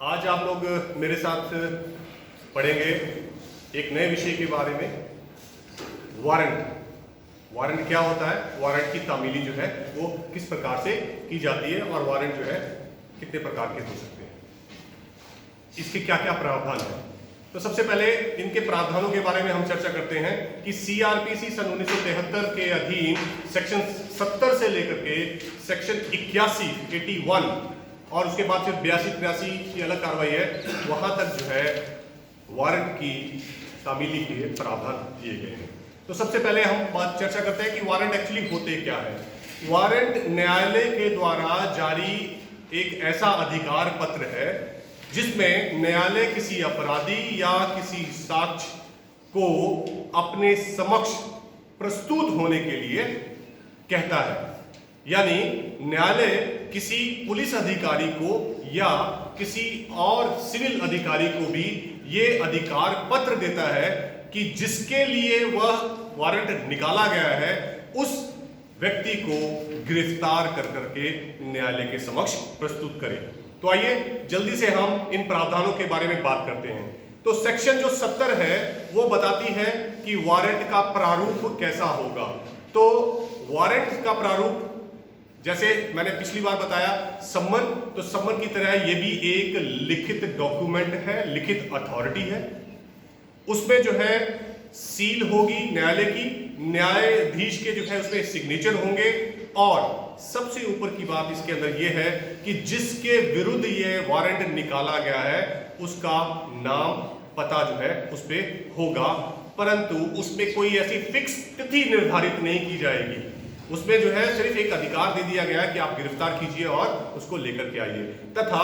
आज आप लोग मेरे साथ पढ़ेंगे एक नए विषय के बारे में, वारंट। वारंट क्या होता है, वारंट की तामीली जो है वो किस प्रकार से की जाती है और वारंट जो है कितने प्रकार के हो सकते हैं, इसके क्या क्या प्रावधान है। तो सबसे पहले इनके प्रावधानों के बारे में हम चर्चा करते हैं कि सीआरपीसी सन 1973 के अधीन सेक्शन 70 से लेकर के सेक्शन 81 और उसके बाद फिर 82-83 की अलग कार्रवाई है, वहां तक जो है वारंट की तामीली के प्रावधान दिए गए हैं। तो सबसे पहले हम बात चर्चा करते हैं कि वारंट एक्चुअली होते क्या है। वारंट न्यायालय के द्वारा जारी एक ऐसा अधिकार पत्र है जिसमें न्यायालय किसी अपराधी या किसी साक्ष्य को अपने समक्ष प्रस्तुत होने के लिए कहता है। यानी न्यायालय किसी पुलिस अधिकारी को या किसी और सिविल अधिकारी को भी ये अधिकार पत्र देता है कि जिसके लिए वह वारंट निकाला गया है उस व्यक्ति को गिरफ्तार कर करके न्यायालय के समक्ष प्रस्तुत करे। तो आइए जल्दी से हम इन प्रावधानों के बारे में बात करते हैं। तो सेक्शन जो 70 है वो बताती है कि वारंट का प्रारूप कैसा होगा। तो वारंट का प्रारूप, जैसे मैंने पिछली बार बताया, सम्मन, तो सम्मन की तरह ये भी एक लिखित डॉक्यूमेंट है, लिखित अथॉरिटी है। उसमें जो है सील होगी न्यायालय की, न्यायाधीश के जो है उसमें सिग्नेचर होंगे और सबसे ऊपर की बात इसके अंदर यह है कि जिसके विरुद्ध ये वारंट निकाला गया है उसका नाम पता जो है उस पे होगा, परंतु उसमें कोई ऐसी फिक्स तिथि निर्धारित नहीं की जाएगी। उसमें जो है सिर्फ एक अधिकार दे दिया गया है कि आप गिरफ्तार कीजिए और उसको लेकर के आइए, तथा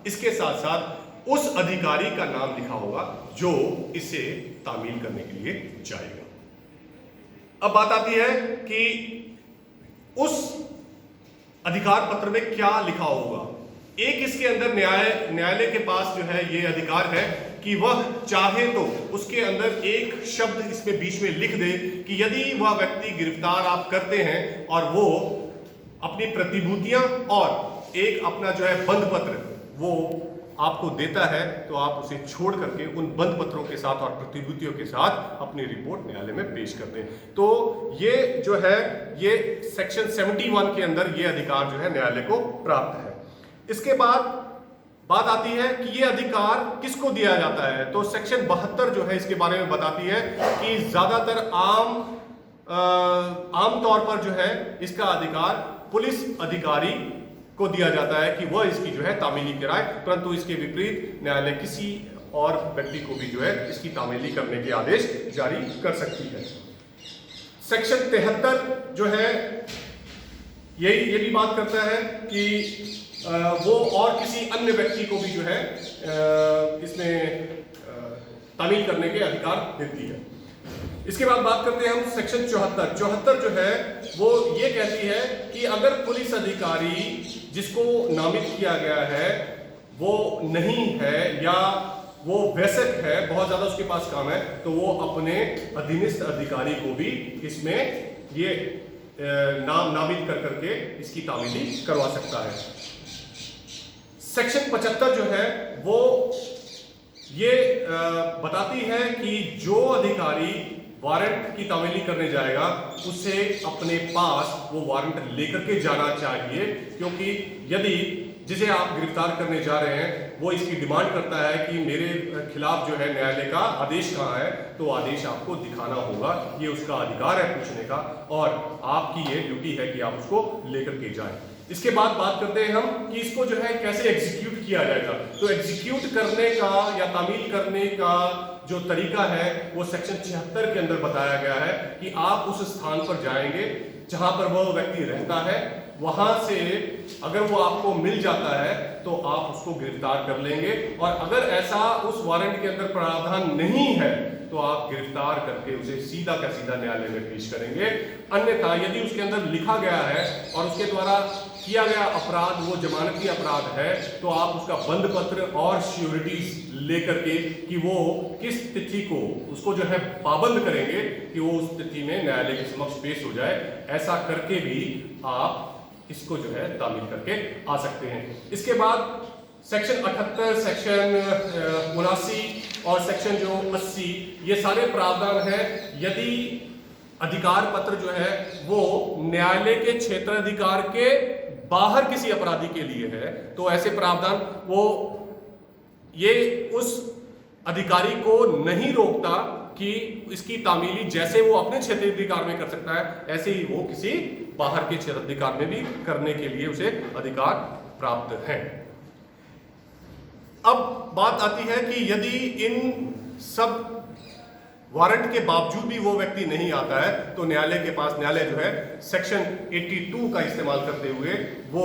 इसके साथ साथ उस अधिकारी का नाम लिखा होगा जो इसे तामील करने के लिए जाएगा। अब बात आती है कि उस अधिकार पत्र में क्या लिखा होगा। एक इसके अंदर न्यायालय के पास जो है ये अधिकार है कि वह चाहे तो उसके अंदर एक शब्द इसमें बीच में लिख दे कि यदि वह व्यक्ति गिरफ्तार आप करते हैं और वो अपनी प्रतिभूतियां और एक अपना जो है बंद पत्र वो आपको देता है तो आप उसे छोड़ करके उन बंद पत्रों के साथ और प्रतिभूतियों के साथ अपनी रिपोर्ट न्यायालय में पेश कर दें। तो ये जो है ये सेक्शन 71 के अंदर ये अधिकार जो है न्यायालय को प्राप्त है। इसके बाद बात आती है कि ये अधिकार किसको दिया जाता है। तो सेक्शन 72 जो है इसके बारे में बताती है कि ज्यादातर आम तौर पर जो है इसका अधिकार पुलिस अधिकारी को दिया जाता है कि वह इसकी जो है तामीली कराए, परंतु इसके विपरीत न्यायालय किसी और व्यक्ति को भी जो है इसकी तामीली करने के आदेश जारी कर सकती है। सेक्शन 73 जो है ये भी बात करता है कि वो और किसी अन्य व्यक्ति को भी जो है इसमें तामील करने के अधिकार देती है। इसके बाद बात करते हैं हम सेक्शन 74 जो है वो ये कहती है कि अगर पुलिस अधिकारी जिसको नामित किया गया है वो नहीं है या वो वयस्क है, बहुत ज्यादा उसके पास काम है, तो वो अपने अधीनस्थ अधिकारी को भी इसमें ये नामित कर करके इसकी तामीली करवा सकता है। सेक्शन 75 जो है वो ये बताती है कि जो अधिकारी वारंट की तामीली करने जाएगा उसे अपने पास वो वारंट लेकर के जाना चाहिए, क्योंकि यदि जिसे आप गिरफ्तार करने जा रहे हैं वो इसकी डिमांड करता है कि मेरे खिलाफ जो है न्यायालय का आदेश कहाँ है, तो आदेश आपको दिखाना होगा। ये उसका अधिकार है पूछने का और आपकी ये ड्यूटी है कि आप उसको लेकर के जाएं। इसके बाद बात करते हैं हम कि इसको जो है कैसे एग्जीक्यूट किया जाएगा। तो एग्जीक्यूट करने का या तामील करने का जो तरीका है वो सेक्शन 76 के अंदर बताया गया है कि आप उस स्थान पर जाएंगे जहां पर वह व्यक्ति रहता है, वहां से अगर वो आपको मिल जाता है तो आप उसको गिरफ्तार कर लेंगे, और अगर ऐसा उस वारंट के अंदर प्रावधान नहीं है तो आप गिरफ्तार करके उसे सीधा का सीधा न्यायालय में पेश करेंगे। अन्यथा यदि उसके अंदर लिखा गया है और उसके द्वारा किया गया अपराध वो जमानती अपराध है तो आप उसका बंद पत्र और श्योरिटीज लेकर के कि वो किस तिथि को उसको जो है पाबंद करेंगे कि वो उस तिथि में न्यायालय के समक्ष पेश हो जाए, ऐसा करके भी आप इसको जो है तामील करके आ सकते हैं। इसके बाद सेक्शन 78, सेक्शन 79 और सेक्शन जो 80, ये सारे प्रावधान हैं। यदि अधिकार पत्र जो है वो न्यायालय के क्षेत्राधिकार के बाहर किसी अपराधी के लिए है, तो ऐसे प्रावधान वो ये उस अधिकारी को नहीं रोकता कि इसकी तामीली जैसे वो अपने क्षेत्राधिकार में कर सकता है, ऐसे ही वो किसी बाहर के क्षेत्राधिकार में भी करने के लिए उसे अधिकार प्राप्त है। अब बात आती है कि यदि इन सब वारंट के बावजूद भी वो व्यक्ति नहीं आता है, तो न्यायालय के पास, न्यायालय जो है सेक्शन 82 का इस्तेमाल करते हुए वो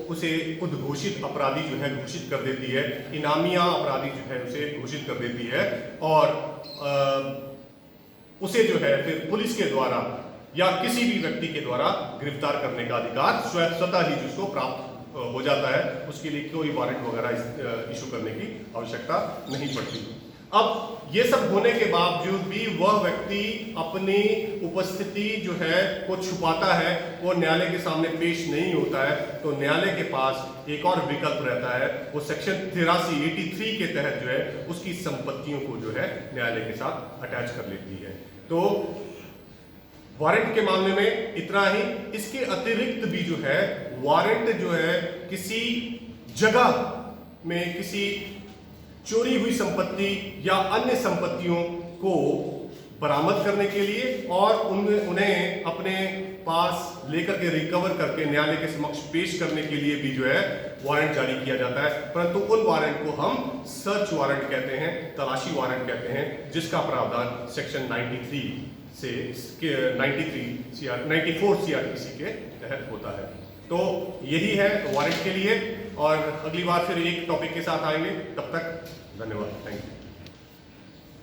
उसे उद्घोषित अपराधी जो है घोषित कर देती है, इनामिया अपराधी जो है उसे घोषित कर देती है, और उसे जो है फिर पुलिस के द्वारा या किसी भी व्यक्ति के द्वारा गिरफ्तार करने का अधिकार स्वतः ही जिसको प्राप्त हो जाता है। उसके लिए कोई वारंट वगैरह इशू करने की आवश्यकता नहीं पड़ती। अब ये सब होने के बावजूद भी वह व्यक्ति अपनी उपस्थिति जो है को छुपाता है, वो न्यायालय के सामने पेश नहीं होता है, तो न्यायालय के पास एक और विकल्प रहता है, वो सेक्शन 83 के तहत जो है उसकी संपत्तियों को जो है न्यायालय के साथ अटैच कर लेती है। तो वारंट के मामले में इतना ही। इसके अतिरिक्त भी जो है वारंट जो है किसी जगह में किसी चोरी हुई संपत्ति या अन्य संपत्तियों को बरामद करने के लिए और उन्हें अपने पास लेकर के रिकवर करके न्यायालय के समक्ष पेश करने के लिए भी जो है वारंट जारी किया जाता है। परंतु उन वारंट को हम सर्च वारंट कहते हैं, तलाशी वारंट कहते हैं, जिसका प्रावधान सेक्शन 94 CRPC के तहत होता है। तो यही है वारंट के लिए, और अगली बार फिर एक टॉपिक के साथ आएंगे। तब तक धन्यवाद, थैंक यू।